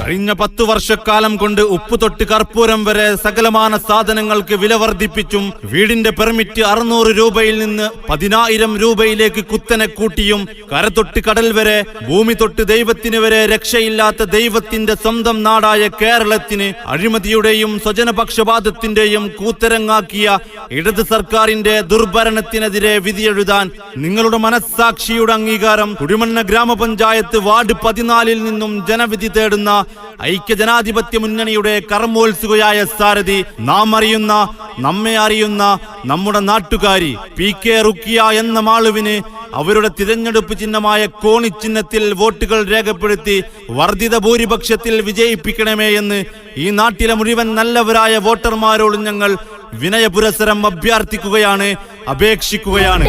കഴിഞ്ഞ 10 വർഷക്കാലം കൊണ്ട് ഉപ്പ് തൊട്ട് കർപ്പൂരം വരെ സകലമാന സാധനങ്ങൾക്ക് വില വർദ്ധിപ്പിച്ചും വീടിന്റെ പെർമിറ്റ് 600 രൂപയിൽ നിന്ന് 10,000 രൂപയിലേക്ക് കുത്തനെ കൂട്ടിയും കരതൊട്ട് കടൽ വരെ ഭൂമി തൊട്ട് ദൈവത്തിന് വരെ രക്ഷയില്ലാത്ത ദൈവത്തിന്റെ സ്വന്തം നാടായ കേരളത്തിന് അഴിമതിയുടെയും സ്വജനപക്ഷപാതത്തിന്റെയും കൂത്തരങ്ങാക്കിയ ഇടത് സർക്കാരിന്റെ ദുർഭരണത്തിനെതിരെ വിധിയെഴുതാൻ നിങ്ങളുടെ മനസ്സാക്ഷിയുടെ അംഗീകാരം കുടിമണ്ണ ഗ്രാമപഞ്ചായത്ത് വാർഡ് 14 നിന്നും ജനവിധി തേടുന്ന ഐക്യജനാധിപത്യ മുന്നണിയുടെ കർമ്മോത്സുകയായ സാരഥി, നാം അറിയുന്ന, നമ്മെ അറിയുന്ന നമ്മുടെ നാട്ടുകാരി PK റുക്കിയ എന്ന മാളുവിന് അവരുടെ തിരഞ്ഞെടുപ്പ് ചിഹ്നമായ കോണി ചിഹ്നത്തിൽ വോട്ടുകൾ രേഖപ്പെടുത്തി വർദ്ധിത ഭൂരിപക്ഷത്തിൽ വിജയിപ്പിക്കണമേ എന്ന് ഈ നാട്ടിലെ മുഴുവൻ നല്ലവരായ വോട്ടർമാരോട് ഞങ്ങൾ വിനയപുരസരം അഭ്യർത്ഥിക്കുകയാണ്, അപേക്ഷിക്കുകയാണ്.